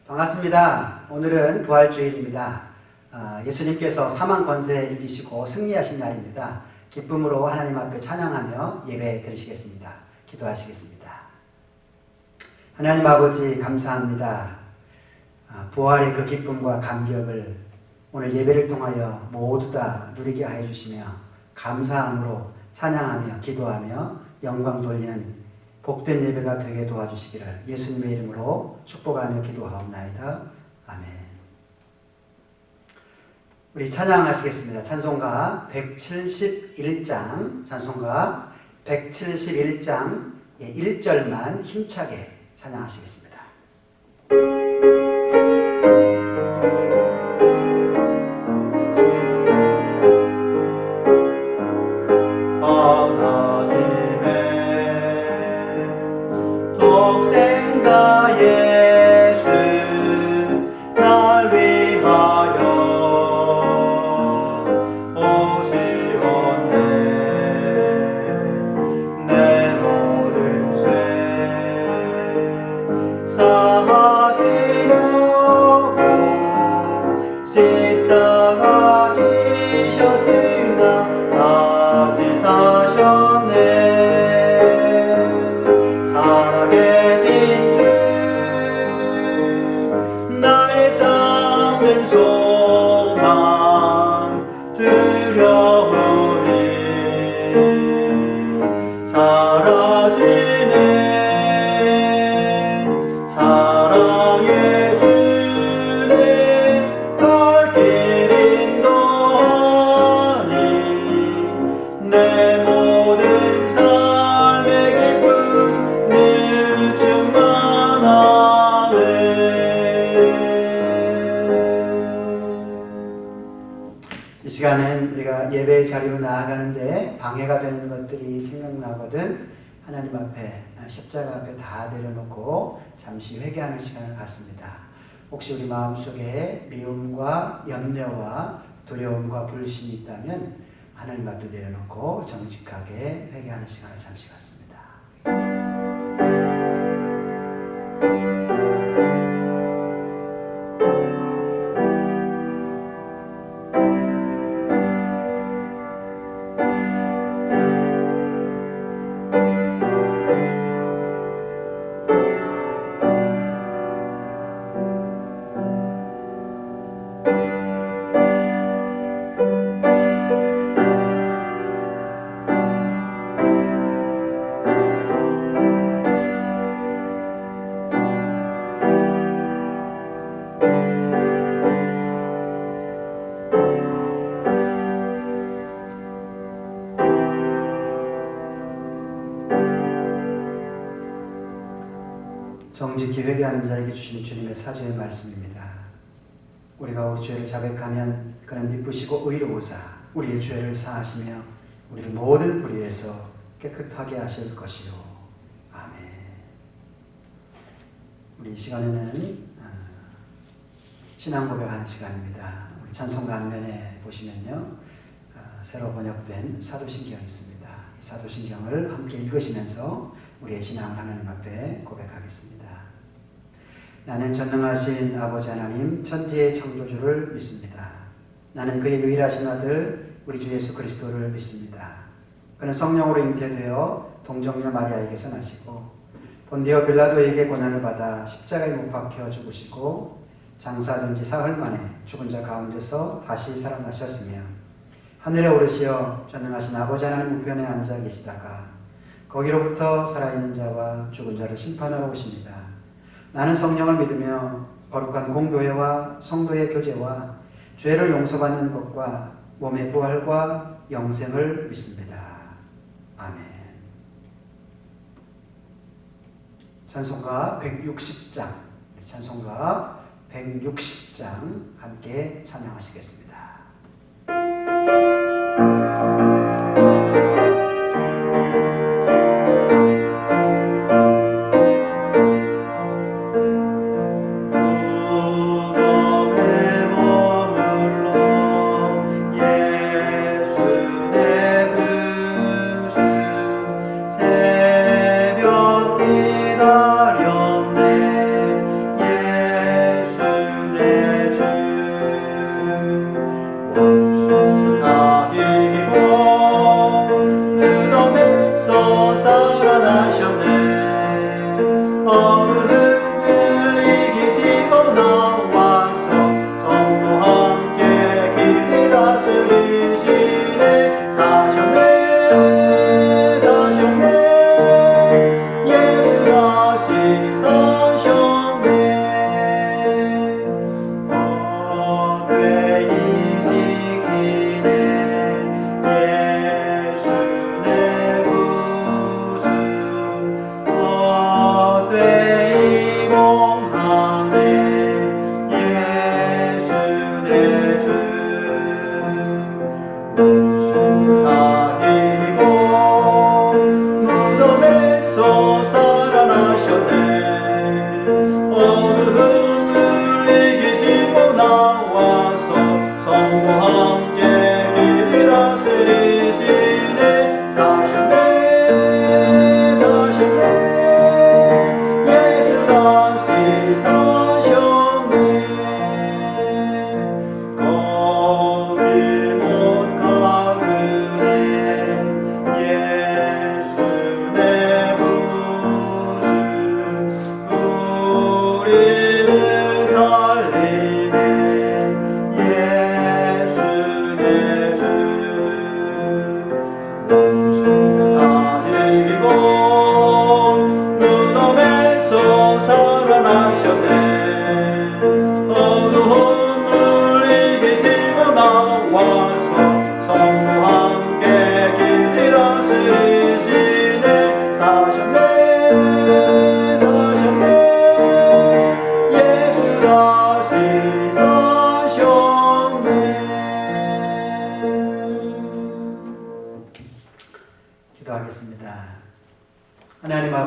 반갑습니다. 오늘은 부활주일입니다. 예수님께서 사망 권세 이기시고 승리하신 날입니다. 기쁨으로 하나님 앞에 찬양하며 예배 드리시겠습니다. 기도하시겠습니다. 하나님 아버지 감사합니다. 부활의 그 기쁨과 감격을 오늘 예배를 통하여 모두 다 누리게 하여 주시며 감사함으로 찬양하며 기도하며 영광 돌리는 복된 예배가 되게 도와주시기를 예수님의 이름으로 축복하며 기도하옵나이다. 아멘. 우리 찬양하시겠습니다. 찬송가 171장, 찬송가 171장 1절만 힘차게 찬양하시겠습니다. 십자가 지셨으나 다시 사셨네. 살아계신 주 나의 참된 소망 두려움이 사라지네. 사랑의 주님 갈 길 인도하니 내 모든 삶의 기쁨 늘 충만하네. 이 시간엔 우리가 예배의 자리로 나아가는데 방해가 되는 것들이 생각나거든 하나님 앞에 십자가 앞에 다 내려놓고 잠시 회개하는 시간을 갖습니다. 혹시 우리 마음속에 미움과 염려와 두려움과 불신이 있다면 하나님 앞에 내려놓고 정직하게 회개하는 시간을 잠시 갖습니다. 정직히 회개하는 자에게 주시는 주님의 사죄의 말씀입니다. 우리가 우리 죄를 자백하면 그는 미쁘시고 의로우사 우리의 죄를 사하시며 우리를 모든 불의에서 깨끗하게 하실 것이요. 아멘. 우리 이 시간에는 신앙 고백하는 시간입니다. 우리 찬송가 앞면에 보시면요, 새로 번역된 사도신경이 있습니다. 이 사도신경을 함께 읽으시면서 우리의 신앙을 하나님 앞에 고백하겠습니다. 나는 전능하신 아버지 하나님 천지의 창조주를 믿습니다. 나는 그의 유일하신 아들 우리 주 예수 그리스도를 믿습니다. 그는 성령으로 잉태되어 동정녀 마리아에게서 나시고 본디오 빌라도에게 고난을 받아 십자가에 못 박혀 죽으시고 장사된 지 사흘 만에 죽은 자 가운데서 다시 살아나셨으며 하늘에 오르시어 전능하신 아버지 하나님 우편에 앉아 계시다가 거기로부터 살아있는 자와 죽은 자를 심판하러 오십니다. 나는 성령을 믿으며 거룩한 공교회와 성도의 교제와 죄를 용서받는 것과 몸의 부활과 영생을 믿습니다. 아멘. 찬송가 160장, 찬송가 160장 함께 찬양하시겠습니다. 새벽 기다렸네.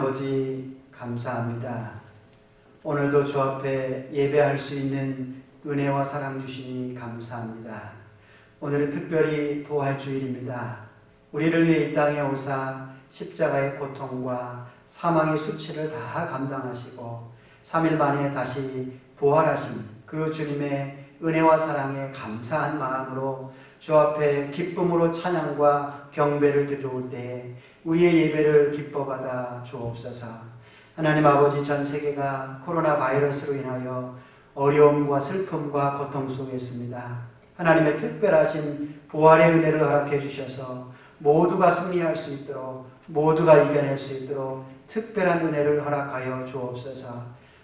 아버지 감사합니다. 오늘도 주 앞에 예배할 수 있는 은혜와 사랑 주시니 감사합니다. 오늘은 특별히 부활주일입니다. 우리를 위해 이 땅에 오사 십자가의 고통과 사망의 수치를 다 감당하시고 3일 만에 다시 부활하신 그 주님의 은혜와 사랑에 감사한 마음으로 주 앞에 기쁨으로 찬양과 경배를 드려올 때에 우리의 예배를 기뻐받아 주옵소서. 하나님 아버지, 전 세계가 코로나 바이러스로 인하여 어려움과 슬픔과 고통 속에 있습니다. 하나님의 특별하신 부활의 은혜를 허락해 주셔서 모두가 승리할 수 있도록, 모두가 이겨낼 수 있도록 특별한 은혜를 허락하여 주옵소서.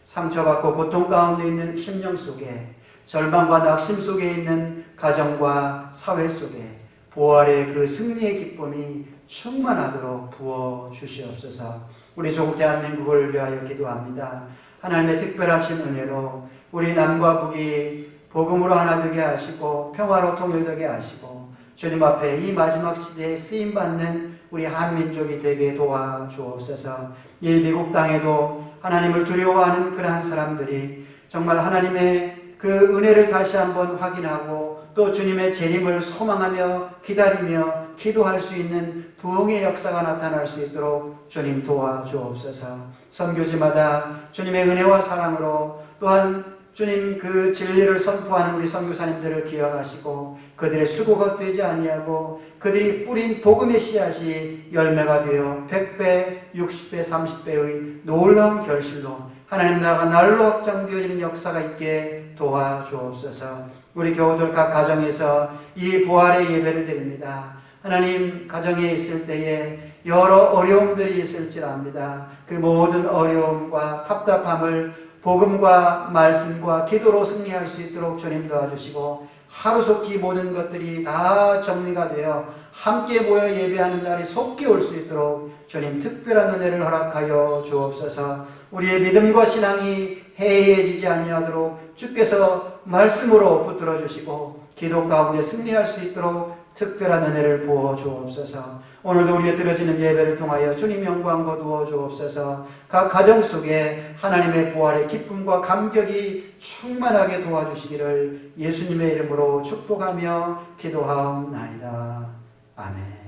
상처받고 고통 가운데 있는 심령 속에, 절망과 낙심 속에 있는 가정과 사회 속에 부활의 그 승리의 기쁨이 충만하도록 부어 주시옵소서. 우리 조국 대한민국을 위하여 기도합니다. 하나님의 특별하신 은혜로 우리 남과 북이 복음으로 하나 되게 하시고 평화로 통일되게 하시고 주님 앞에 이 마지막 시대에 쓰임받는 우리 한민족이 되게 도와주옵소서. 이 미국 땅에도 하나님을 두려워하는 그러한 사람들이 정말 하나님의 그 은혜를 다시 한번 확인하고 또 주님의 재림을 소망하며 기다리며 기도할 수 있는 부흥의 역사가 나타날 수 있도록 주님 도와주옵소서. 선교지마다 주님의 은혜와 사랑으로 또한 주님 그 진리를 선포하는 우리 선교사님들을 기억하시고 그들의 수고가 헛되지 아니하고 그들이 뿌린 복음의 씨앗이 열매가 되어 100배, 60배, 30배의 놀라운 결실로 하나님 나라가 날로 확장되어지는 역사가 있게 도와주옵소서. 우리 교우들 각 가정에서 이 부활의 예배를 드립니다. 하나님, 가정에 있을 때에 여러 어려움들이 있을지랍니다. 그 모든 어려움과 답답함을 복음과 말씀과 기도로 승리할 수 있도록 주님 도와주시고 하루속히 모든 것들이 다 정리가 되어 함께 모여 예배하는 날이 속히 올 수 있도록 주님 특별한 은혜를 허락하여 주옵소서. 우리의 믿음과 신앙이 해이해지지 아니하도록 주께서 말씀으로 붙들어 주시고 기도 가운데 승리할 수 있도록 특별한 은혜를 부어 주옵소서. 오늘도 우리의 드려지는 예배를 통하여 주님 영광 거두어 주옵소서. 각 가정 속에 하나님의 부활의 기쁨과 감격이 충만하게 도와주시기를 예수님의 이름으로 축복하며 기도하옵나이다. 아멘.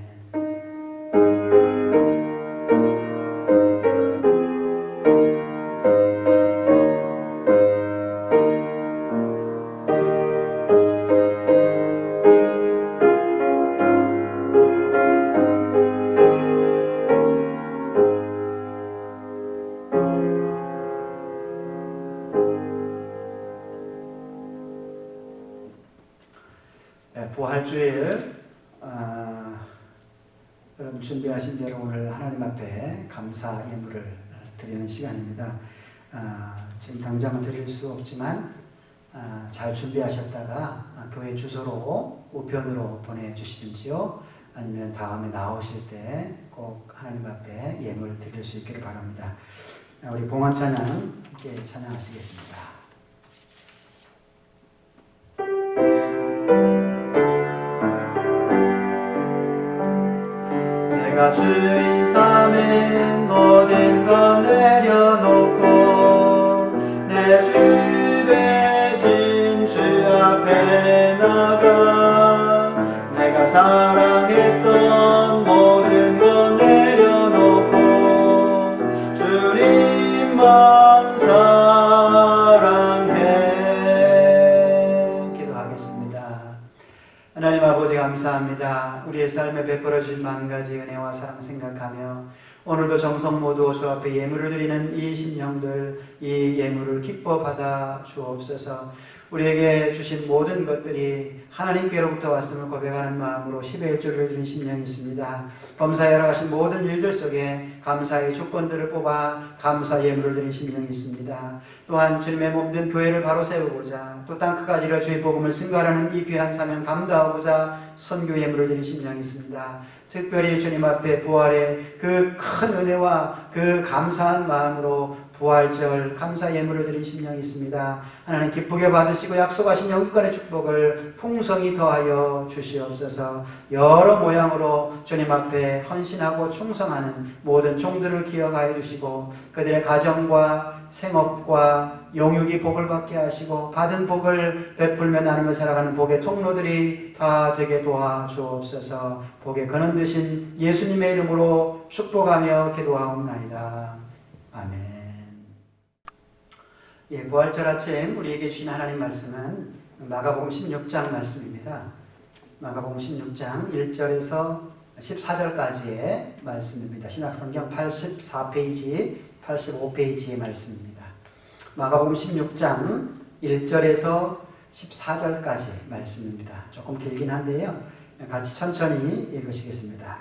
부활주일 여러분 준비하신 대로 오늘 하나님 앞에 감사 예물을 드리는 시간입니다. 지금 당장은 드릴 수 없지만 잘 준비하셨다가 교회 주소로 우편으로 보내주시든지요, 아니면 다음에 나오실 때 꼭 하나님 앞에 예물 드릴 수 있기를 바랍니다. 우리 봉헌 찬양 함께 찬양하시겠습니다. 내가 주인 삼은 모든 것 내려놓고 내 주 대신 주 앞에 나가 내가 사랑했던 모든 것 내려놓고 주님만 사랑해. 기도하겠습니다. 하나님 아버지 감사합니다. 우리의 삶에 베풀어 주신 만 가지 은혜와 사랑 생각하며 오늘도 정성 모두 주 앞에 예물을 드리는 이 심령들, 이 예물을 기뻐 받아 주옵소서. 우리에게 주신 모든 것들이 하나님께로부터 왔음을 고백하는 마음으로 10의 1조를 드린 심령이 있습니다. 범사에 열어가신 모든 일들 속에 감사의 조건들을 뽑아 감사 예물을 드린 심령이 있습니다. 또한 주님의 몸된 교회를 바로 세우고자 또 땅끝까지 이뤄 주의 복음을 증거하는 이 귀한 사명 감당하고자 선교 예물을 드린 심령이 있습니다. 특별히 주님 앞에 부활의 그 큰 은혜와 그 감사한 마음으로 부활절 감사 예물을 드린 심령이 있습니다. 하나님 기쁘게 받으시고 약속하신 영권의 축복을 풍성히 풍성히 더하여 주시옵소서. 여러 모양으로 주님 앞에 헌신하고 충성하는 모든 종들을 기억하여 주시고 그들의 가정과 생업과 용육이 복을 받게 하시고 받은 복을 베풀며 나누며 살아가는 복의 통로들이 다 되게 도와주옵소서. 복의 근원 되신 예수님의 이름으로 축복하며 기도하옵나이다. 아멘. 예, 부활절 아침 우리에게 주신 하나님 말씀은 마가복음 16장 말씀입니다. 마가복음 16장 1절에서 14절까지의 말씀입니다. 신약성경 84페이지, 85페이지의 말씀입니다. 마가복음 16장 1절에서 14절까지 말씀입니다. 조금 길긴 한데요. 같이 천천히 읽으시겠습니다.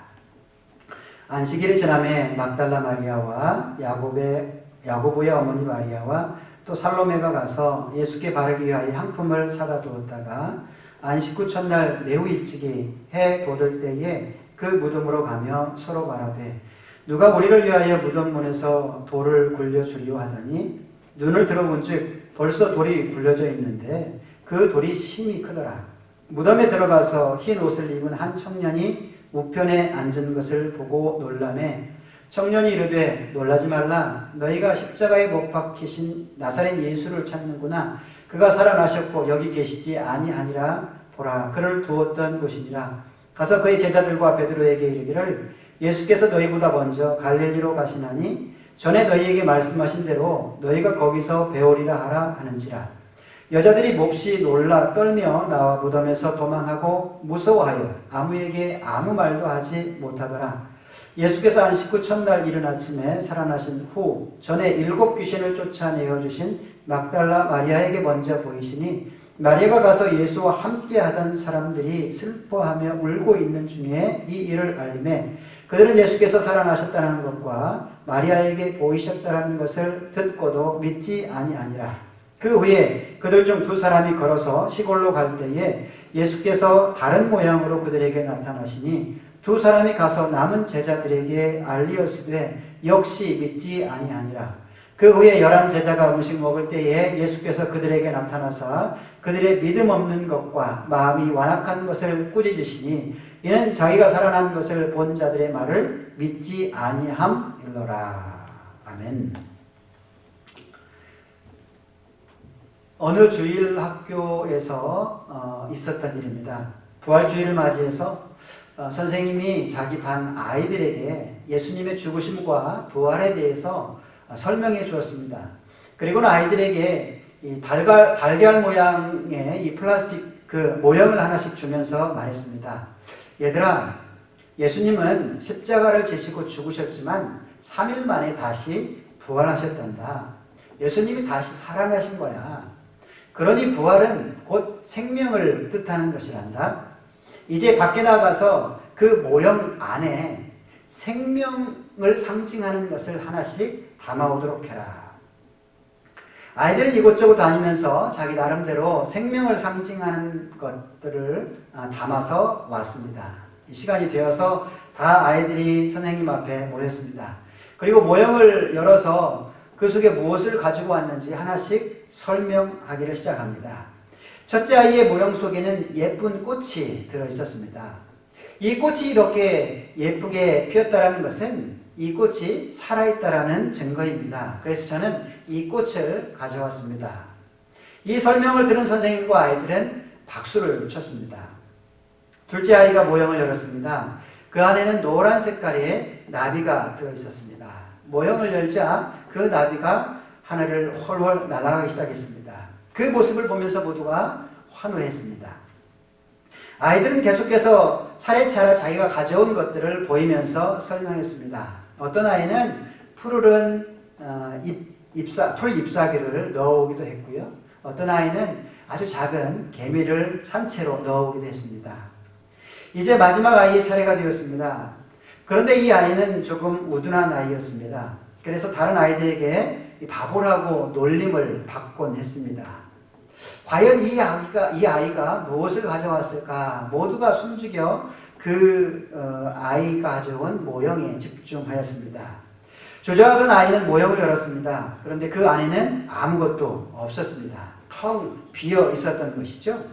안식일이 지남에 막달라 마리아와 야고보의 어머니 마리아와 또 살로메가 가서 예수께 바르기 위하여 향품을 사다 두었다가 안식 후 첫날 매우 일찍이 해 돋을 때에 그 무덤으로 가며 서로 말하되 누가 우리를 위하여 무덤 문에서 돌을 굴려주리오 하더니 눈을 들어본즉 벌써 돌이 굴려져 있는데 그 돌이 심히 크더라. 무덤에 들어가서 흰 옷을 입은 한 청년이 우편에 앉은 것을 보고 놀라매 청년이 이르되 놀라지 말라. 너희가 십자가에 못 박히신 나사렛 예수를 찾는구나. 그가 살아나셨고 여기 계시지 아니하니라. 보라, 그를 두었던 곳이니라. 가서 그의 제자들과 베드로에게 이르기를 예수께서 너희보다 먼저 갈릴리로 가시나니 전에 너희에게 말씀하신 대로 너희가 거기서 배우리라 하라 하는지라. 여자들이 몹시 놀라 떨며 나와 무덤에서 도망하고 무서워하여 아무에게 아무 말도 하지 못하더라. 예수께서 안식 후 첫날 이른 아침에 살아나신 후 전에 7 귀신을 쫓아내어 주신 막달라 마리아에게 먼저 보이시니 마리아가 가서 예수와 함께 하던 사람들이 슬퍼하며 울고 있는 중에 이 일을 알림해 그들은 예수께서 살아나셨다는 것과 마리아에게 보이셨다는 것을 듣고도 믿지 아니하니라. 그 후에 그들 중 2 사람이 걸어서 시골로 갈 때에 예수께서 다른 모양으로 그들에게 나타나시니 2 사람이 가서 남은 제자들에게 알리었으되 역시 믿지 아니하니라. 그 후에 11 제자가 음식 먹을 때에 예수께서 그들에게 나타나사 그들의 믿음 없는 것과 마음이 완악한 것을 꾸짖으시니 이는 자기가 살아난 것을 본 자들의 말을 믿지 아니함일러라. 아멘. 어느 주일 학교에서 있었던 일입니다. 부활주일을 맞이해서 선생님이 자기 반 아이들에게 예수님의 죽으심과 부활에 대해서 설명해 주었습니다. 그리고는 아이들에게 이 달걀 모양의 이 플라스틱 그 모형을 하나씩 주면서 말했습니다. 얘들아, 예수님은 십자가를 지시고 죽으셨지만 3일 만에 다시 부활하셨단다. 예수님이 다시 살아나신 거야. 그러니 부활은 곧 생명을 뜻하는 것이란다. 이제 밖에 나가서 그 모형 안에 생명을 상징하는 것을 하나씩 담아오도록 해라. 아이들은 이곳저곳 다니면서 자기 나름대로 생명을 상징하는 것들을 담아서 왔습니다. 이 시간이 되어서 다 아이들이 선생님 앞에 모였습니다. 그리고 모형을 열어서 그 속에 무엇을 가지고 왔는지 하나씩 설명하기를 시작합니다. 첫째 아이의 모형 속에는 예쁜 꽃이 들어있었습니다. 이 꽃이 이렇게 예쁘게 피었다는 것은 이 꽃이 살아있다는 증거입니다. 그래서 저는 이 꽃을 가져왔습니다. 이 설명을 들은 선생님과 아이들은 박수를 쳤습니다. 둘째 아이가 모형을 열었습니다. 그 안에는 노란 색깔의 나비가 들어있었습니다. 모형을 열자 그 나비가 하늘을 훨훨 날아가기 시작했습니다. 그 모습을 보면서 모두가 환호했습니다. 아이들은 계속해서 차례차례 자기가 가져온 것들을 보이면서 설명했습니다. 어떤 아이는 푸르른 풀 잎사귀를 넣어오기도 했고요. 어떤 아이는 아주 작은 개미를 산채로 넣어오기도 했습니다. 이제 마지막 아이의 차례가 되었습니다. 그런데 이 아이는 조금 우둔한 아이였습니다. 그래서 다른 아이들에게 바보라고 놀림을 받곤 했습니다. 과연 이 아이가 무엇을 가져왔을까? 모두가 숨죽여 그 아이가 가져온 모형에 집중하였습니다. 주저하던 아이는 모형을 열었습니다. 그런데 그 안에는 아무것도 없었습니다. 텅 비어 있었던 것이죠.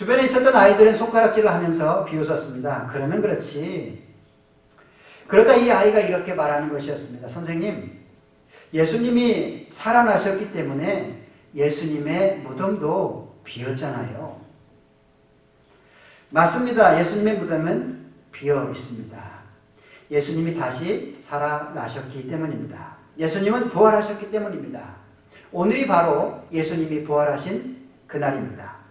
주변에 있었던 아이들은 손가락질을 하면서 비웃었습니다. 그러면 그렇지. 그러자 이 아이가 이렇게 말하는 것이었습니다. 선생님, 예수님이 살아나셨기 때문에 예수님의 무덤도 비었잖아요. 맞습니다. 예수님의 무덤은 비어 있습니다. 예수님이 다시 살아나셨기 때문입니다. 예수님은 부활하셨기 때문입니다. 오늘이 바로 예수님이 부활하신 그날입니다.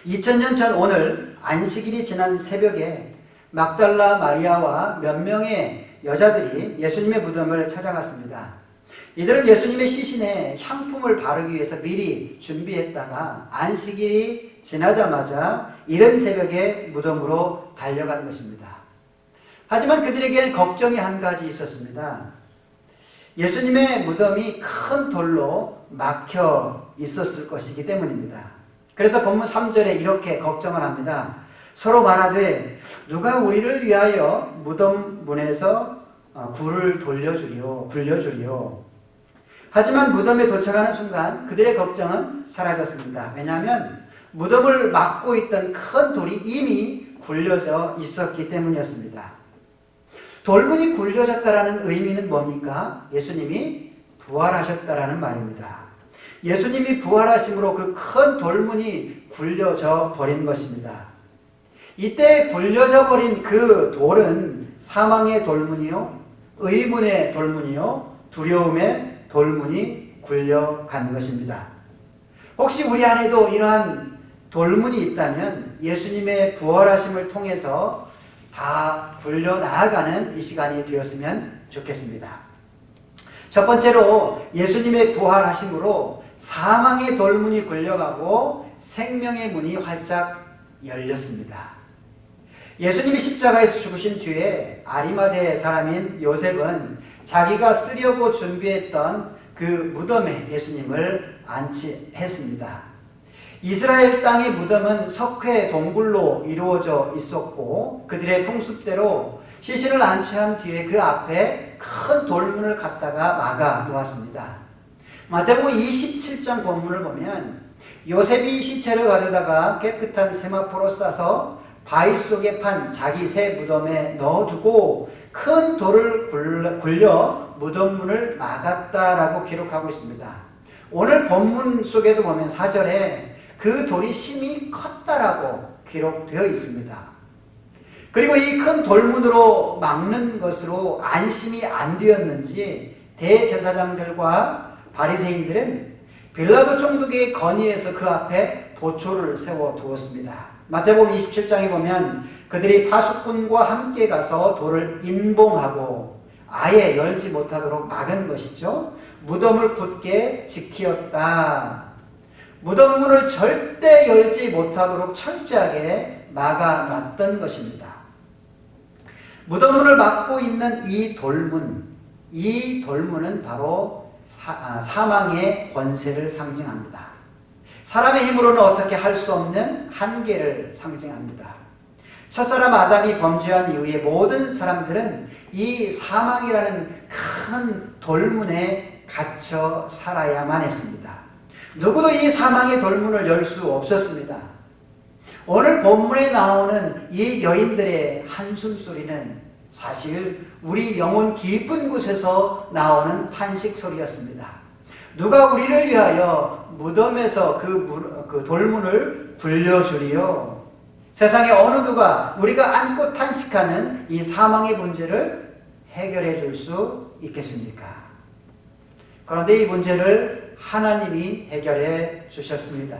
2000년 전 오늘 안식일이 지난 새벽에 막달라 마리아와 몇 명의 여자들이 예수님의 무덤을 찾아갔습니다. 이들은 예수님의 시신에 향품을 바르기 위해서 미리 준비했다가 안식일이 지나자마자 이른 새벽에 무덤으로 달려간 것입니다. 하지만 그들에게는 걱정이 한 가지 있었습니다. 예수님의 무덤이 큰 돌로 막혀 있었을 것이기 때문입니다. 그래서 본문 3절에 이렇게 걱정을 합니다. 서로 말하되 누가 우리를 위하여 무덤 문에서 굴을 굴려주리요. 하지만 무덤에 도착하는 순간 그들의 걱정은 사라졌습니다. 왜냐하면 무덤을 막고 있던 큰 돌이 이미 굴려져 있었기 때문이었습니다. 돌문이 굴려졌다라는 의미는 뭡니까? 예수님이 부활하셨다라는 말입니다. 예수님이 부활하심으로 그 큰 돌문이 굴려져 버린 것입니다. 이때 굴려져 버린 그 돌은 사망의 돌문이요, 의문의 돌문이요, 두려움의 돌문이 굴려간 것입니다. 혹시 우리 안에도 이러한 돌문이 있다면 예수님의 부활하심을 통해서 다 굴려 나아가는 이 시간이 되었으면 좋겠습니다. 첫 번째로 예수님의 부활하심으로 사망의 돌문이 굴려가고 생명의 문이 활짝 열렸습니다. 예수님이 십자가에서 죽으신 뒤에 아리마대 사람인 요셉은 자기가 쓰려고 준비했던 그 무덤에 예수님을 안치했습니다. 이스라엘 땅의 무덤은 석회 동굴로 이루어져 있었고 그들의 풍습대로 시신을 안치한 뒤에 그 앞에 큰 돌문을 갖다가 막아 놓았습니다. 마태복음 27장 본문을 보면 요셉이 시체를 가져다가 깨끗한 세마포로 싸서 바위 속에 판 자기 새 무덤에 넣어두고 큰 돌을 굴려 무덤문을 막았다라고 기록하고 있습니다. 오늘 본문 속에도 보면 4절에 그 돌이 심히 컸다라고 기록되어 있습니다. 그리고 이 큰 돌문으로 막는 것으로 안심이 안 되었는지 대제사장들과 바리새인들은 빌라도 총독의 건의에서 그 앞에 도초를 세워 두었습니다. 마태복음 27장에 보면 그들이 파수꾼과 함께 가서 돌을 인봉하고 아예 열지 못하도록 막은 것이죠. 무덤을 굳게 지키었다. 무덤 문을 절대 열지 못하도록 철저하게 막아놨던 것입니다. 무덤 문을 막고 있는 이 돌문은 바로 사망의 권세를 상징합니다. 사람의 힘으로는 어떻게 할 수 없는 한계를 상징합니다. 첫사람 아담이 범죄한 이후에 모든 사람들은 이 사망이라는 큰 돌문에 갇혀 살아야만 했습니다. 누구도 이 사망의 돌문을 열 수 없었습니다. 오늘 본문에 나오는 이 여인들의 한숨소리는 사실 우리 영혼 깊은 곳에서 나오는 탄식 소리였습니다. 누가 우리를 위하여 무덤에서 그 돌문을 굴려주리요. 세상에 어느 누가 우리가 안고 탄식하는 이 사망의 문제를 해결해 줄 수 있겠습니까? 그런데 이 문제를 하나님이 해결해 주셨습니다.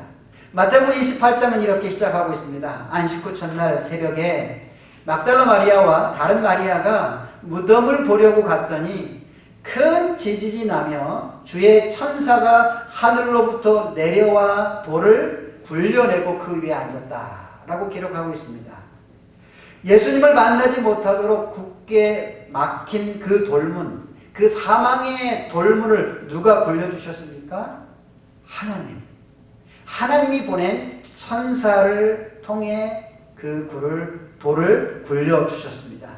마태복음 28장은 이렇게 시작하고 있습니다. 안식 후 첫날 새벽에 막달라 마리아와 다른 마리아가 무덤을 보려고 갔더니 큰 지진이 나며 주의 천사가 하늘로부터 내려와 돌을 굴려내고 그 위에 앉았다라고 기록하고 있습니다. 예수님을 만나지 못하도록 굳게 막힌 그 돌문, 그 사망의 돌문을 누가 굴려주셨습니까? 하나님이 보낸 천사를 통해 그 돌을 굴려주셨습니다.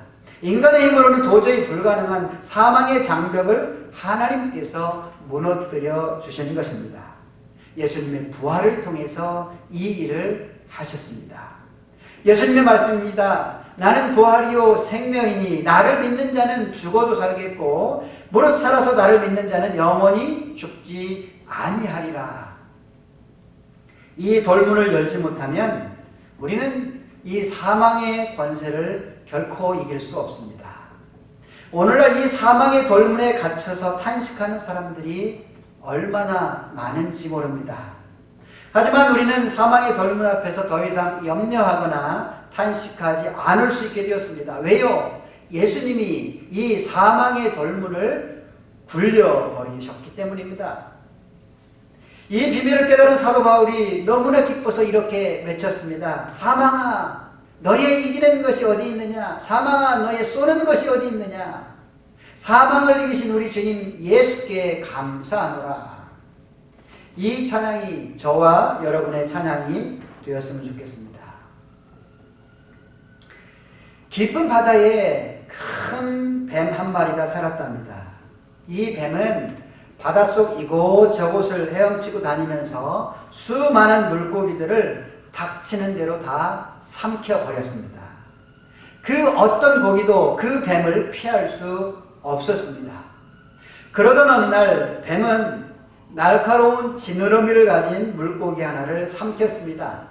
인간의 힘으로는 도저히 불가능한 사망의 장벽을 하나님께서 무너뜨려 주신 것입니다. 예수님의 부활을 통해서 이 일을 하셨습니다. 예수님의 말씀입니다. 나는 부활이요 생명이니 나를 믿는 자는 죽어도 살겠고 무릇 살아서 나를 믿는 자는 영원히 죽지 아니하리라. 이 돌문을 열지 못하면 우리는 이 사망의 권세를 결코 이길 수 없습니다. 오늘날 이 사망의 돌문에 갇혀서 탄식하는 사람들이 얼마나 많은지 모릅니다. 하지만 우리는 사망의 돌문 앞에서 더 이상 염려하거나 탄식하지 않을 수 있게 되었습니다. 왜요? 예수님이 이 사망의 돌문을 굴려버리셨기 때문입니다. 이 비밀을 깨달은 사도 바울이 너무나 기뻐서 이렇게 외쳤습니다. 사망아, 너의 이기는 것이 어디 있느냐? 사망아, 너의 쏘는 것이 어디 있느냐? 사망을 이기신 우리 주님 예수께 감사하노라. 이 찬양이 저와 여러분의 찬양이 되었으면 좋겠습니다. 깊은 바다에 큰 뱀 한 마리가 살았답니다. 이 뱀은 바닷속 이곳저곳을 헤엄치고 다니면서 수많은 물고기들을 닥치는 대로 다 삼켜버렸습니다. 그 어떤 고기도 그 뱀을 피할 수 없었습니다. 그러던 어느 날 뱀은 날카로운 지느러미를 가진 물고기 하나를 삼켰습니다.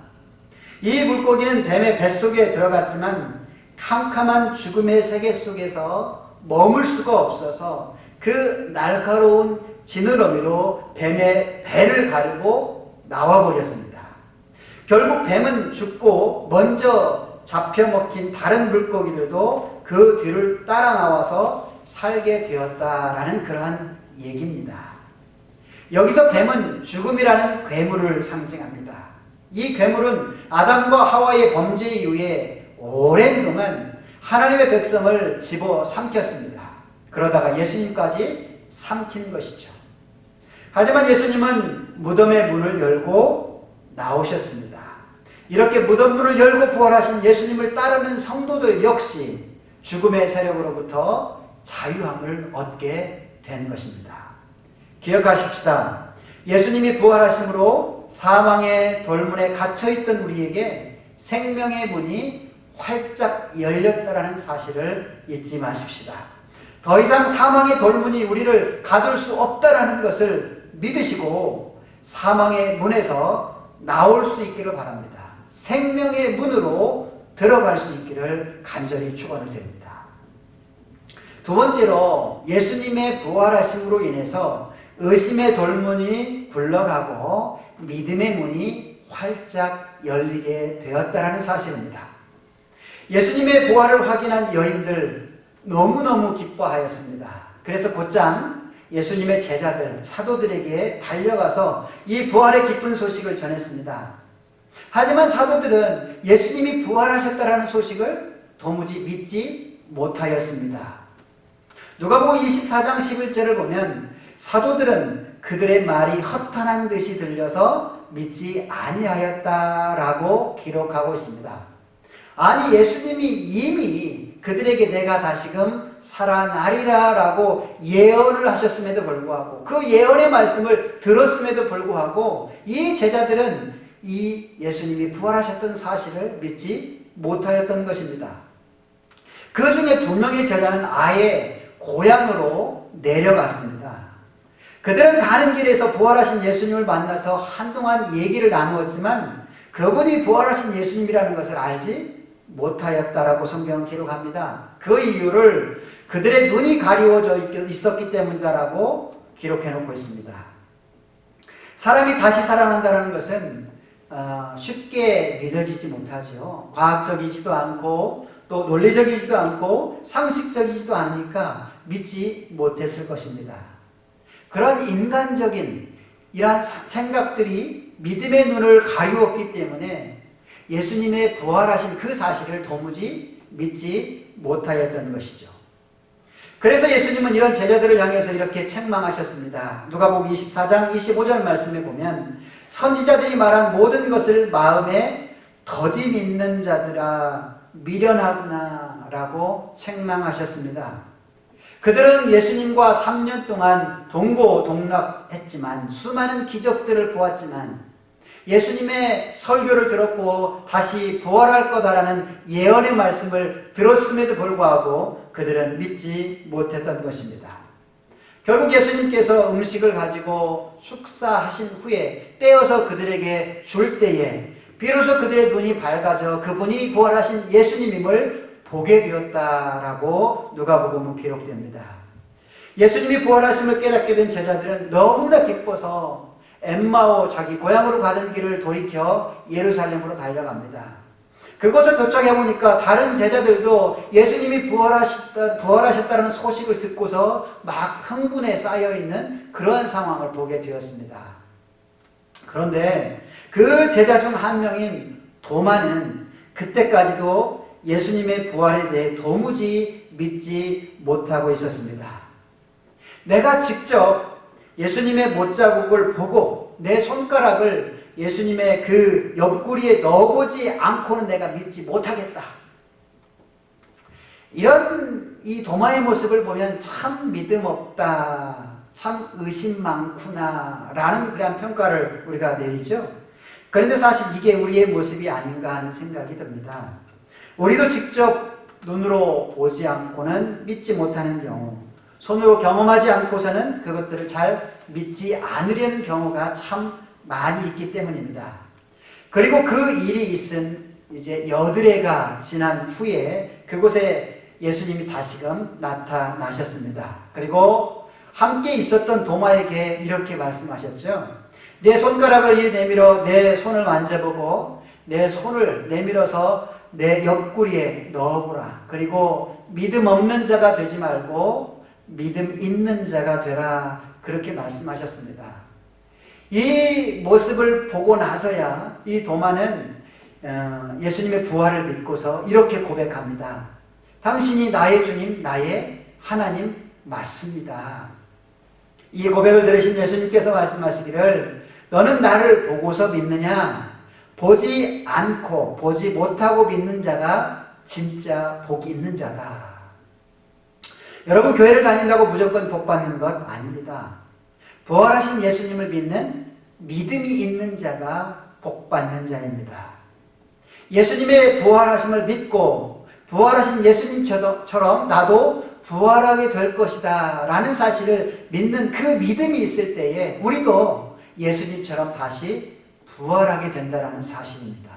이 물고기는 뱀의 뱃속에 들어갔지만 캄캄한 죽음의 세계 속에서 머물 수가 없어서 그 날카로운 지느러미로 뱀의 배를 가르고 나와버렸습니다. 결국 뱀은 죽고 먼저 잡혀먹힌 다른 물고기들도 그 뒤를 따라 나와서 살게 되었다라는 그러한 얘기입니다. 여기서 뱀은 죽음이라는 괴물을 상징합니다. 이 괴물은 아담과 하와의 범죄 이후에 오랜 동안 하나님의 백성을 집어삼켰습니다. 그러다가 예수님까지 삼킨 것이죠. 하지만 예수님은 무덤의 문을 열고 나오셨습니다. 이렇게 무덤 문을 열고 부활하신 예수님을 따르는 성도들 역시 죽음의 세력으로부터 자유함을 얻게 된 것입니다. 기억하십시다. 예수님이 부활하심으로 사망의 돌문에 갇혀있던 우리에게 생명의 문이 활짝 열렸다라는 사실을 잊지 마십시다. 더 이상 사망의 돌문이 우리를 가둘 수 없다라는 것을 믿으시고 사망의 문에서 나올 수 있기를 바랍니다. 생명의 문으로 들어갈 수 있기를 간절히 축원을 드립니다. 두 번째로 예수님의 부활하심으로 인해서 의심의 돌문이 굴러가고 믿음의 문이 활짝 열리게 되었다는 사실입니다. 예수님의 부활을 확인한 여인들 너무너무 기뻐하였습니다. 그래서 곧장 예수님의 제자들, 사도들에게 달려가서 이 부활의 기쁜 소식을 전했습니다. 하지만 사도들은 예수님이 부활하셨다는 소식을 도무지 믿지 못하였습니다. 누가복음 24장 11절을 보면 사도들은 그들의 말이 허탄한 듯이 들려서 믿지 아니하였다라고 기록하고 있습니다. 아니, 예수님이 이미 그들에게 내가 다시금 살아나리라 라고 예언을 하셨음에도 불구하고 그 예언의 말씀을 들었음에도 불구하고 이 제자들은 이 예수님이 부활하셨던 사실을 믿지 못하였던 것입니다. 그 중에 2명의 제자는 아예 고향으로 내려갔습니다. 그들은 가는 길에서 부활하신 예수님을 만나서 한동안 얘기를 나누었지만 그분이 부활하신 예수님이라는 것을 알지 못하였다라고 성경은 기록합니다. 그 이유를 그들의 눈이 가리워져 있었기 때문이다라고 기록해 놓고 있습니다. 사람이 다시 살아난다는 것은 쉽게 믿어지지 못하죠. 과학적이지도 않고 또 논리적이지도 않고 상식적이지도 않으니까 믿지 못했을 것입니다. 그런 인간적인 이러한 생각들이 믿음의 눈을 가리웠기 때문에 예수님의 부활하신 그 사실을 도무지 믿지 못하였던 것이죠. 그래서 예수님은 이런 제자들을 향해서 이렇게 책망하셨습니다. 누가복음 24장 25절 말씀에 보면 선지자들이 말한 모든 것을 마음에 더디 믿는 자들아 미련하구나 라고 책망하셨습니다. 그들은 예수님과 3년 동안 동고동락했지만 수많은 기적들을 보았지만 예수님의 설교를 들었고 다시 부활할 거다라는 예언의 말씀을 들었음에도 불구하고 그들은 믿지 못했던 것입니다. 결국 예수님께서 음식을 가지고 축사하신 후에 떼어서 그들에게 줄 때에 비로소 그들의 눈이 밝아져 그분이 부활하신 예수님임을 보게 되었다라고 누가복음은 기록됩니다. 예수님이 부활하심을 깨닫게 된 제자들은 너무나 기뻐서 엠마오 자기 고향으로 가던 길을 돌이켜 예루살렘으로 달려갑니다. 그곳을 도착해 보니까 다른 제자들도 예수님이 부활하셨다는 소식을 듣고서 막 흥분에 쌓여 있는 그러한 상황을 보게 되었습니다. 그런데 그 제자 중 한 명인 도마는 그때까지도 예수님의 부활에 대해 도무지 믿지 못하고 있었습니다. 내가 직접 예수님의 못자국을 보고 내 손가락을 예수님의 그 옆구리에 넣어보지 않고는 내가 믿지 못하겠다. 이런 이 도마의 모습을 보면 참 믿음 없다, 참 의심 많구나 라는 그런 평가를 우리가 내리죠. 그런데 사실 이게 우리의 모습이 아닌가 하는 생각이 듭니다. 우리도 직접 눈으로 보지 않고는 믿지 못하는 경우, 손으로 경험하지 않고서는 그것들을 잘 믿지 않으려는 경우가 참 많이 있기 때문입니다. 그리고 그 일이 있은 이제 여드레가 지난 후에 그곳에 예수님이 다시금 나타나셨습니다. 그리고 함께 있었던 도마에게 이렇게 말씀하셨죠. 내 손가락을 이리 내밀어 내 손을 만져보고 내 손을 내밀어서 내 옆구리에 넣어보라. 그리고 믿음 없는 자가 되지 말고 믿음 있는 자가 되라. 그렇게 말씀하셨습니다. 이 모습을 보고 나서야 이 도마는 예수님의 부활을 믿고서 이렇게 고백합니다. 당신이 나의 주님, 나의 하나님 맞습니다. 이 고백을 들으신 예수님께서 말씀하시기를 너는 나를 보고서 믿느냐? 보지 않고 보지 못하고 믿는 자가 진짜 복이 있는 자다. 여러분, 교회를 다닌다고 무조건 복 받는 것 아닙니다. 부활하신 예수님을 믿는 믿음이 있는 자가 복 받는 자입니다. 예수님의 부활하심을 믿고 부활하신 예수님처럼 나도 부활하게 될 것이다 라는 사실을 믿는 그 믿음이 있을 때에 우리도 예수님처럼 다시 부활하게 된다는 사실입니다.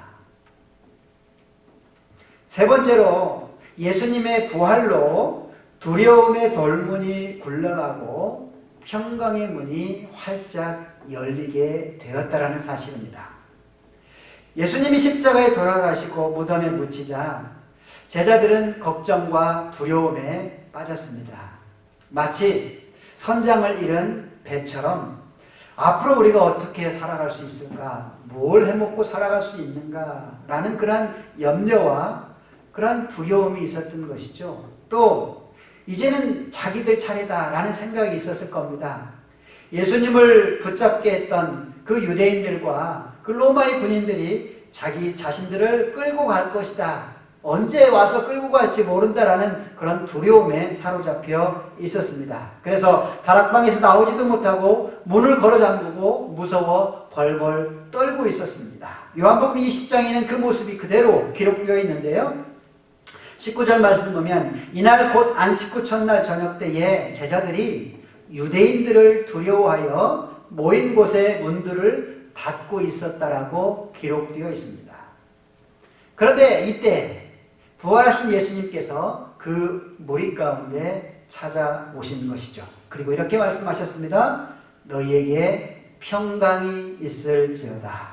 세 번째로 예수님의 부활로 두려움의 돌문이 굴러가고 평강의 문이 활짝 열리게 되었다라는 사실입니다. 예수님이 십자가에 돌아가시고 무덤에 묻히자 제자들은 걱정과 두려움에 빠졌습니다. 마치 선장을 잃은 배처럼 앞으로 우리가 어떻게 살아갈 수 있을까? 뭘 해먹고 살아갈 수 있는가? 라는 그런 염려와 그런 두려움이 있었던 것이죠. 또 이제는 자기들 차례다 라는 생각이 있었을 겁니다. 예수님을 붙잡게 했던 그 유대인들과 그 로마의 군인들이 자기 자신들을 끌고 갈 것이다. 언제 와서 끌고 갈지 모른다라는 그런 두려움에 사로잡혀 있었습니다. 그래서 다락방에서 나오지도 못하고 문을 걸어 잠그고 무서워 벌벌 떨고 있었습니다. 요한복음 20장에는 그 모습이 그대로 기록되어 있는데요. 19절 말씀 보면 이날 곧 안식 후 첫날 저녁 때에 제자들이 유대인들을 두려워하여 모인 곳에 문들을 닫고 있었다라고 기록되어 있습니다. 그런데 이때 부활하신 예수님께서 그 무리 가운데 찾아오신 것이죠. 그리고 이렇게 말씀하셨습니다. 너희에게 평강이 있을지어다.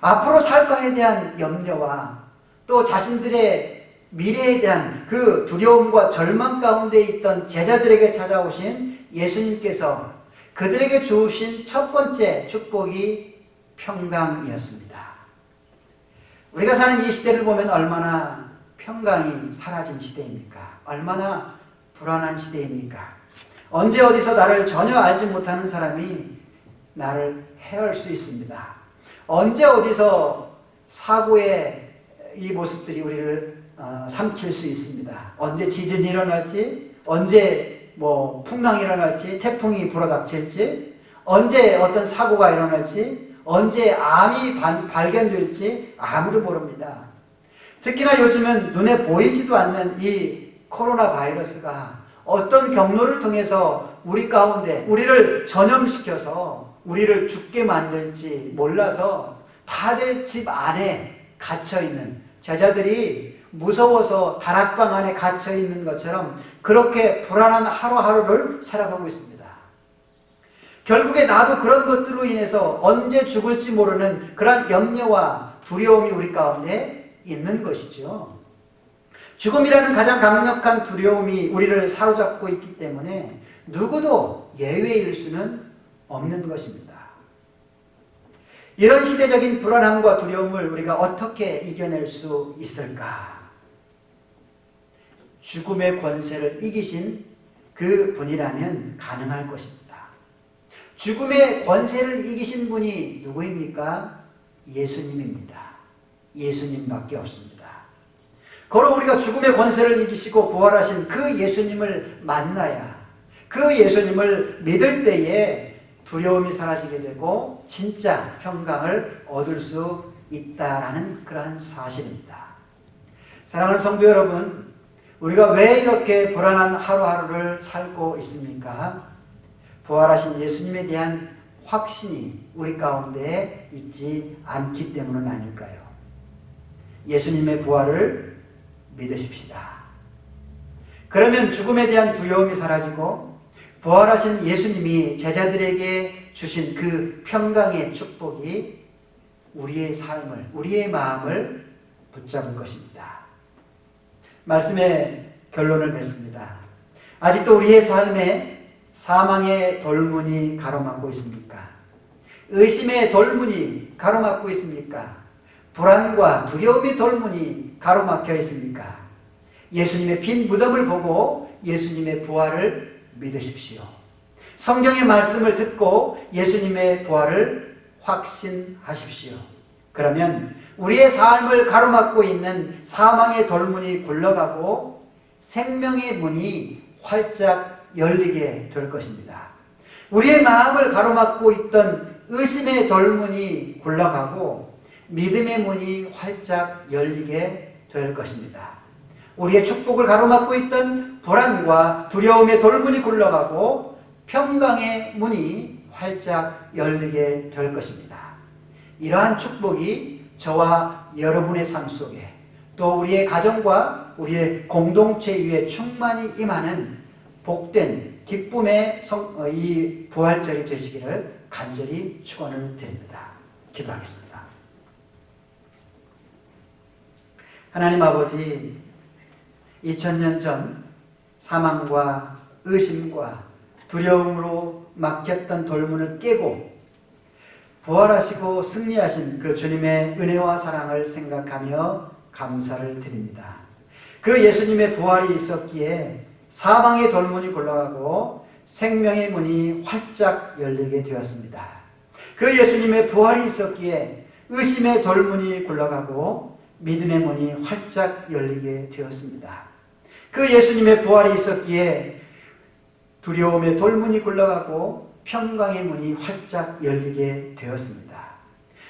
앞으로 살 것에 대한 염려와 또 자신들의 미래에 대한 그 두려움과 절망 가운데 있던 제자들에게 찾아오신 예수님께서 그들에게 주신 첫 번째 축복이 평강이었습니다. 우리가 사는 이 시대를 보면 얼마나 평강이 사라진 시대입니까? 얼마나 불안한 시대입니까? 언제 어디서 나를 전혀 알지 못하는 사람이 나를 해할 수 있습니다. 언제 어디서 사고의 이 모습들이 우리를 삼킬 수 있습니다. 언제 지진이 일어날지, 언제 풍랑이 일어날지, 태풍이 불어닥칠지, 언제 어떤 사고가 일어날지, 언제 암이 발견될지 아무도 모릅니다. 특히나 요즘은 눈에 보이지도 않는 이 코로나 바이러스가 어떤 경로를 통해서 우리 가운데 우리를 전염시켜서 우리를 죽게 만들지 몰라서 다들 집 안에 갇혀있는, 제자들이 무서워서 다락방 안에 갇혀있는 것처럼 그렇게 불안한 하루하루를 살아가고 있습니다. 결국에 나도 그런 것들로 인해서 언제 죽을지 모르는 그런 염려와 두려움이 우리 가운데 있는 것이죠. 죽음이라는 가장 강력한 두려움이 우리를 사로잡고 있기 때문에 누구도 예외일 수는 없는 것입니다. 이런 시대적인 불안함과 두려움을 우리가 어떻게 이겨낼 수 있을까? 죽음의 권세를 이기신 그 분이라면 가능할 것입니다. 죽음의 권세를 이기신 분이 누구입니까? 예수님입니다. 예수님밖에 없습니다. 그러 우리가 죽음의 권세를 이기시고 부활하신 그 예수님을 만나야, 그 예수님을 믿을 때에 두려움이 사라지게 되고 진짜 평강을 얻을 수 있다라는 그러한 사실입니다. 사랑하는 성도 여러분, 우리가 왜 이렇게 불안한 하루하루를 살고 있습니까? 부활하신 예수님에 대한 확신이 우리 가운데 있지 않기 때문은 아닐까요? 예수님의 부활을 믿으십시다. 그러면 죽음에 대한 두려움이 사라지고 부활하신 예수님이 제자들에게 주신 그 평강의 축복이 우리의 삶을, 우리의 마음을 붙잡을 것입니다. 말씀의 결론을 맺습니다. 아직도 우리의 삶에 사망의 돌문이 가로막고 있습니까? 의심의 돌문이 가로막고 있습니까? 불안과 두려움의 돌문이 가로막혀 있습니까? 예수님의 빈 무덤을 보고 예수님의 부활을 믿으십시오. 성경의 말씀을 듣고 예수님의 부활을 확신하십시오. 그러면 우리의 삶을 가로막고 있는 사망의 돌문이 굴러가고 생명의 문이 활짝 열리게 될 것입니다. 우리의 마음을 가로막고 있던 의심의 돌문이 굴러가고 믿음의 문이 활짝 열리게 될 것입니다. 우리의 축복을 가로막고 있던 불안과 두려움의 돌문이 굴러가고 평강의 문이 활짝 열리게 될 것입니다. 이러한 축복이 저와 여러분의 삶 속에 또 우리의 가정과 우리의 공동체 위에 충만히 임하는 복된 기쁨의 이 부활절이 되시기를 간절히 축원을 드립니다. 기도하겠습니다. 하나님 아버지, 2000년 전 사망과 의심과 두려움으로 막혔던 돌문을 깨고 부활하시고 승리하신 그 주님의 은혜와 사랑을 생각하며 감사를 드립니다. 그 예수님의 부활이 있었기에 사망의 돌문이 굴러가고 생명의 문이 활짝 열리게 되었습니다. 그 예수님의 부활이 있었기에 의심의 돌문이 굴러가고 믿음의 문이 활짝 열리게 되었습니다. 그 예수님의 부활이 있었기에 두려움의 돌문이 굴러가고 평강의 문이 활짝 열리게 되었습니다.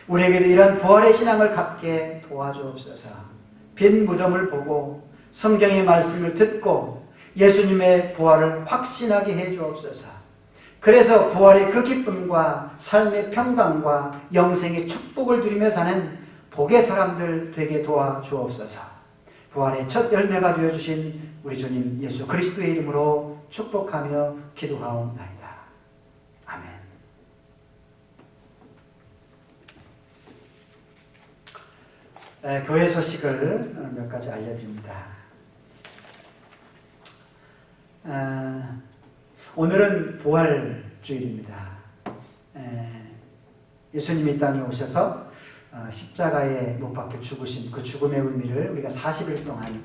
우리에게도 이러한 부활의 신앙을 갖게 도와주옵소서. 빈 무덤을 보고 성경의 말씀을 듣고 예수님의 부활을 확신하게 해주옵소서. 그래서 부활의 그 기쁨과 삶의 평강과 영생의 축복을 누리며 사는 복의 사람들 되게 도와주옵소서. 부활의 첫 열매가 되어주신 우리 주님 예수 그리스도의 이름으로 축복하며 기도하옵나이다. 아멘. 교회 소식을 몇 가지 알려드립니다. 오늘은 부활주일입니다. 예수님이 이 땅에 오셔서 십자가에 못 박혀 죽으신 그 죽음의 의미를 우리가 40일 동안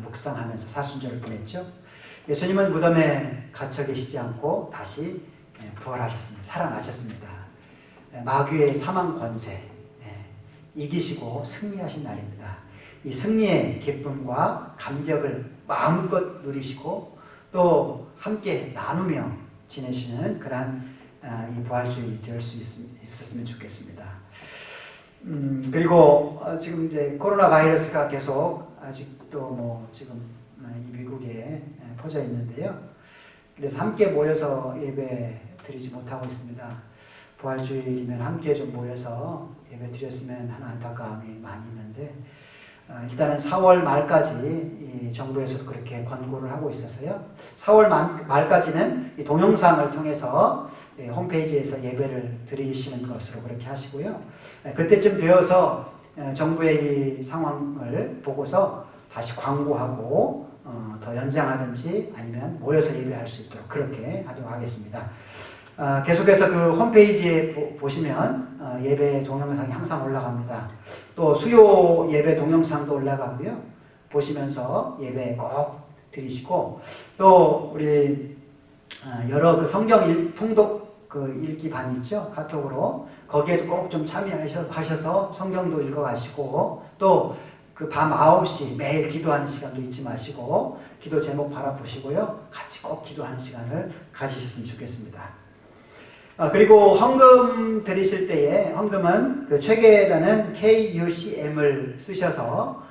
묵상하면서 사순절을 보냈죠. 예수님은 무덤에 갇혀 계시지 않고 다시 부활하셨습니다. 살아나셨습니다. 마귀의 사망 권세 이기시고 승리하신 날입니다. 이 승리의 기쁨과 감격을 마음껏 누리시고 또 함께 나누며 지내시는 그러한 이 부활주의 될 수 있었으면 좋겠습니다. 그리고 지금 이제 코로나 바이러스가 계속 아직도 뭐 지금 이 미국에 퍼져 있는데요. 그래서 함께 모여서 예배 드리지 못하고 있습니다. 부활주일이면 함께 좀 모여서 예배 드렸으면 하는 안타까움이 많이 있는데 일단은 4월 말까지 이 정부에서도 그렇게 권고를 하고 있어서요. 4월 말까지는 이 동영상을 통해서 홈페이지에서 예배를 드리시는 것으로 그렇게 하시고요. 그때쯤 되어서 정부의 이 상황을 보고서 다시 광고하고 더 연장하든지 아니면 모여서 예배할 수 있도록 그렇게 하도록 하겠습니다. 계속해서 그 홈페이지에 보시면 예배 동영상이 항상 올라갑니다. 또 수요 예배 동영상도 올라가고요. 보시면서 예배 꼭 드리시고 또 우리 여러 그 성경 통독 그 읽기 반 있죠? 카톡으로 거기에도 꼭 좀 참여하셔서 성경도 읽어가시고 또 그 밤 9시 매일 기도하는 시간도 잊지 마시고 기도 제목 바라보시고요. 같이 꼭 기도하는 시간을 가지셨으면 좋겠습니다. 그리고 헌금 드리실 때에 헌금은 그 최계단은 KUCM을 쓰셔서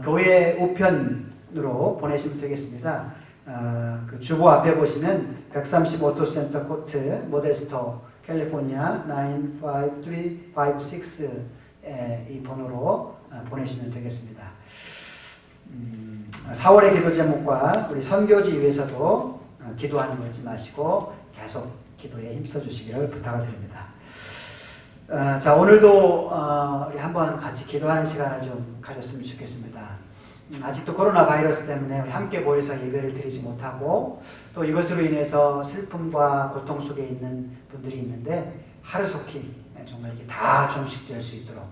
교회 우편으로 보내시면 되겠습니다. 그 주보 앞에 보시면 130 오토센터 코트 모데스토 캘리포니아 95356 이 번호로 보내시면 되겠습니다. 4월의 기도 제목과 우리 선교지 위해서도 기도하는 거 잊지 마시고 계속 기도에 힘써 주시기를 부탁을 드립니다. 자, 오늘도 우리 한번 같이 기도하는 시간을 좀 가졌으면 좋겠습니다. 아직도 코로나 바이러스 때문에 우리 함께 모여서 예배를 드리지 못하고 또 이것으로 인해서 슬픔과 고통 속에 있는 분들이 있는데 하루속히 정말 이게 다 종식될 수 있도록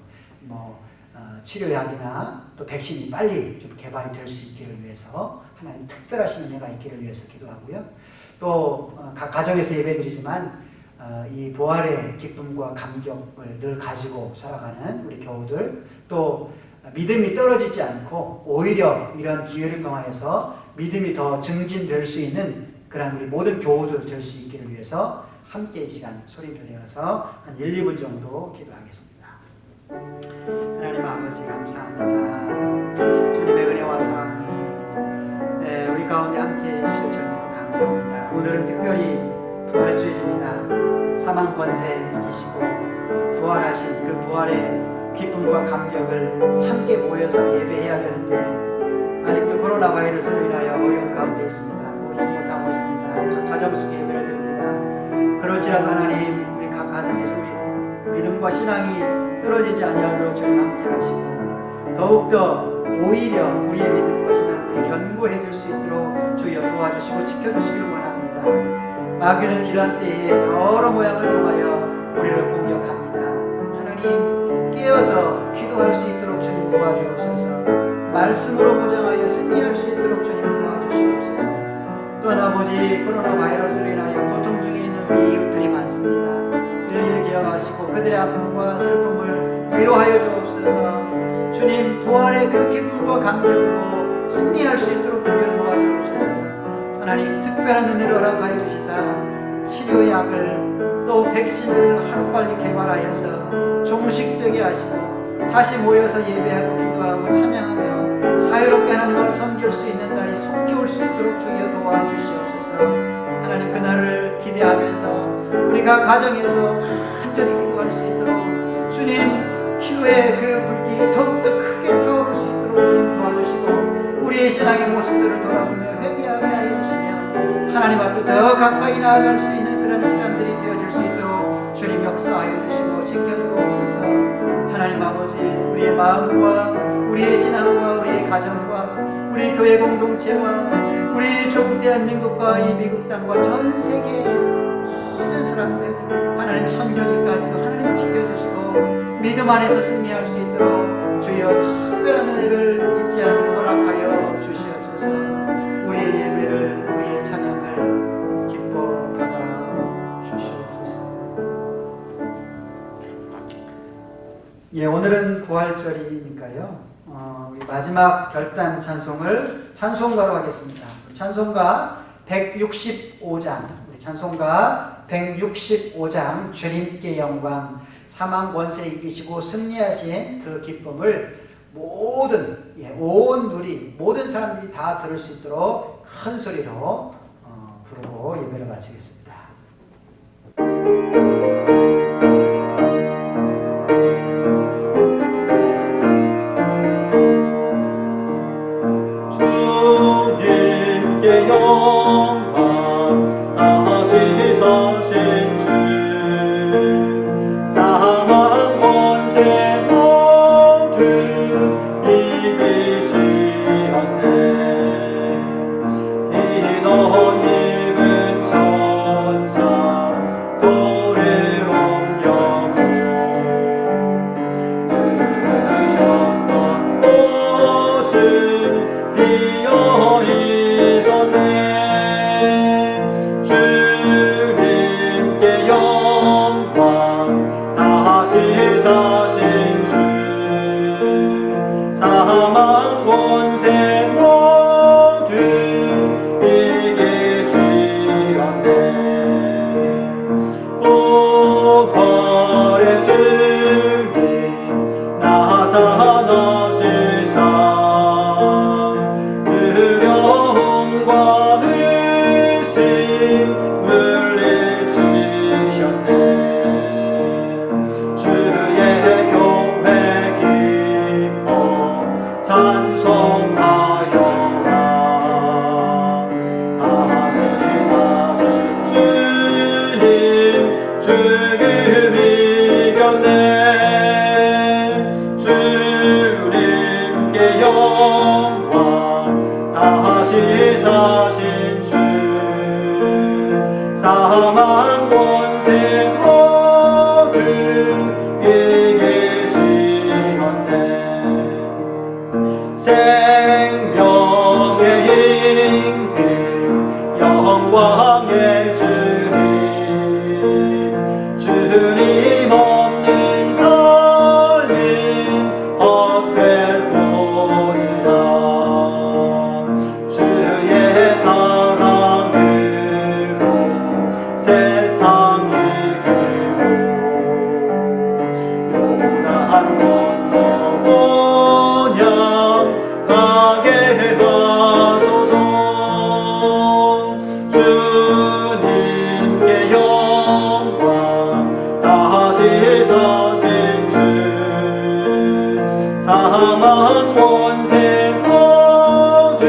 치료약이나 또 백신이 빨리 좀 개발이 될 수 있기를 위해서 하나님 특별하신 은혜가 있기를 위해서 기도하고요. 또 각 가정에서 예배드리지만 이 부활의 기쁨과 감격을 늘 가지고 살아가는 우리 교우들 또 믿음이 떨어지지 않고 오히려 이런 기회를 통하여서 믿음이 더 증진될 수 있는 그런 우리 모든 교우들 될 수 있기를 위해서 함께 이 시간 소리를 내어서 한 1, 2분 정도 기도하겠습니다. 하나님 아버지 감사합니다. 주님의 은혜와 사랑이 우리 가운데 함께 해주셔서 주님 감사합니다. 오늘은 특별히 부활주일입니다. 사망 권세 이기시고 부활하신 그 부활의 기쁨과 감격을 함께 모여서 예배해야 되는데 아직도 코로나 바이러스로 인하여 어려움 가운데 있습니다. 모이지 못하고 있습니다. 각 가정 속에 예배를 드립니다. 그럴지라도 하나님 우리 각 가정에서 우리 믿음과 신앙이 떨어지지 아니하도록 주님 함께 하시고 더욱더 오히려 우리의 믿음과 신앙들이 견고해질 수 있도록 주여 도와주시고 지켜주시기를 원합니다. 마귀는 이러한 때에 여러 모양을 통하여 우리를 공격합니다. 하나님 깨어서 기도할 수 있도록 주님 도와주옵소서. 말씀으로 무장하여 승리할 수 있도록 주님 도와주시옵소서. 또한 아버지 코로나 바이러스로 인하여 고통 중에 있는 우리 이웃들이 많습니다. 일일이 기억하시고 그들의 아픔과 슬픔을 위로하여 주옵소서. 주님 부활의 그 기쁨과 감격으로 승리할 수 있도록 주여 도와주옵소서. 하나님 특별한 은혜를 허락하여 주시사 치료약을 또 백신을 하루빨리 개발하여서 종식되게 하시고 다시 모여서 예배하고 기도하고 찬양하며 자유롭게 하나님을 섬길 수 있는 날이 속히 올 수 있도록 주여 도와주시옵소서. 하나님 그날을 기대하면서 우리가 가정에서 간절히 기도할 수 있도록 주님 기도의 그 불길이 더욱더 크게 타오를 수 있도록 주님 도와주시고 우리의 신앙의 모습들을 돌아보며 회개하게 하여 주시며 하나님 앞에 더 가까이 나아갈 수 있는 그런 시간들이 되어질 수 있도록 주님 역사하여 주시고 지켜주옵소서. 하나님 아버지 우리의 마음과 우리의 신앙과 우리의 가정과 우리 교회 공동체와 우리 조국 대한민국과 이 미국 땅과 전 세계 모든 사람들 하나님 선교지까지도 하나님 지켜주시고 믿음 안에서 승리할 수 있도록 주여 특별한 은혜를 잊지 않고 허락하여 주시옵소서. 우리의 예배를 우리의 찬양을 기뻐 받아 주시옵소서. 예, 오늘은 부활절이니까요. 우리 마지막 결단 찬송을 찬송가로 하겠습니다. 찬송가 165장 우리 찬송가 165장 주님께 영광, 사망 권세 이기시고 승리하신 그 기쁨을 온 누리, 모든 사람들이 다 들을 수 있도록 큰 소리로 부르고 예배를 마치겠습니다. 주님께 영광, 다시 서신 주, 사망 권세 모두 이기시었네. 인원 입은 천사 돌을 옮겨고 누우셨던 곳은 비어 있었네. 주님께 영광, 다시 사신 주, 사망 권세 모두 이기시었네. 부활의 주님 나타나시사 두려움과 의심 물리치셨네. 주의 교회 기뻐 찬송하여라. 다시 사신 주님 죽음 이겼네. 주님께 영광, 다시 사신 주, 사망 권세 모두 이기시었네. 생명의 인금 영광의 주님, 주님 없는 삶은 헛될 뿐이라. 주의 사랑으로 세상 이기고 요단 건너 본향 가게 하소서. 주님께 영광, 다시 사신 주, 사망 권세 모두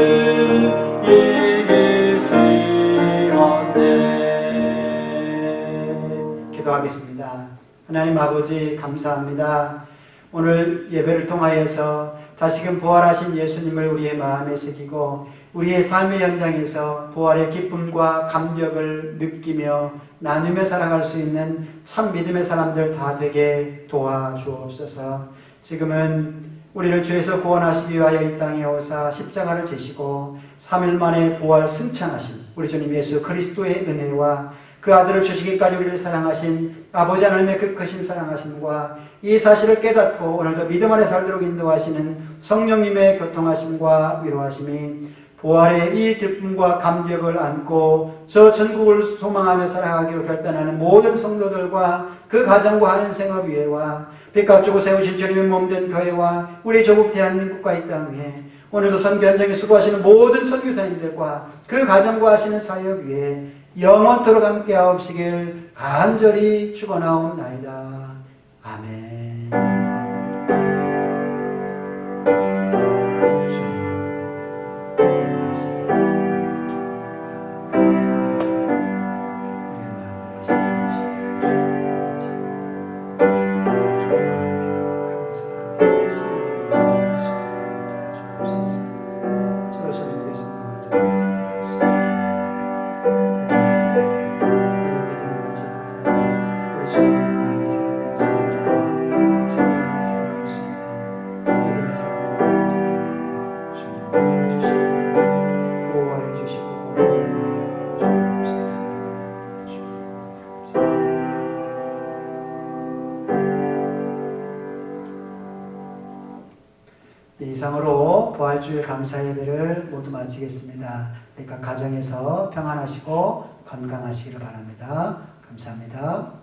이기시었네. 기도하겠습니다. 하나님 아버지 감사합니다. 오늘 예배를 통하여서 다시금 부활하신 예수님을 우리의 마음에 새기고 우리의 삶의 현장에서 부활의 기쁨과 감격을 느끼며 나누며 살아갈 수 있는 참 믿음의 사람들 다 되게 도와주옵소서. 지금은 우리를 죄에서 구원하시기 위하여 이 땅에 오사 십자가를 지시고 3일 만에 부활 승천하신 우리 주님 예수 그리스도의 은혜와 그 아들을 주시기까지 우리를 사랑하신 아버지 하나님의 그 크신 사랑하심과 이 사실을 깨닫고 오늘도 믿음 안에 살도록 인도하시는 성령님의 교통하심과 위로하심이 부활의 이 기쁨과 감격을 안고 저 천국을 소망하며 살아가기로 결단하는 모든 성도들과 그 가정과 하는 생업 위에와 빛값 주고 세우신 주님의 몸된 교회와 우리 조국 대한민국과 이 땅 위에 오늘도 선교 현장에 수고하시는 모든 선교사님들과 그 가정과 하시는 사역 위에 영원토록 함께 하옵시길 간절히 축원하옵나이다. 아멘. 이상으로 부활주일 감사 예배를 모두 마치겠습니다. 그러니까 가정에서 평안하시고 건강하시기를 바랍니다. 감사합니다.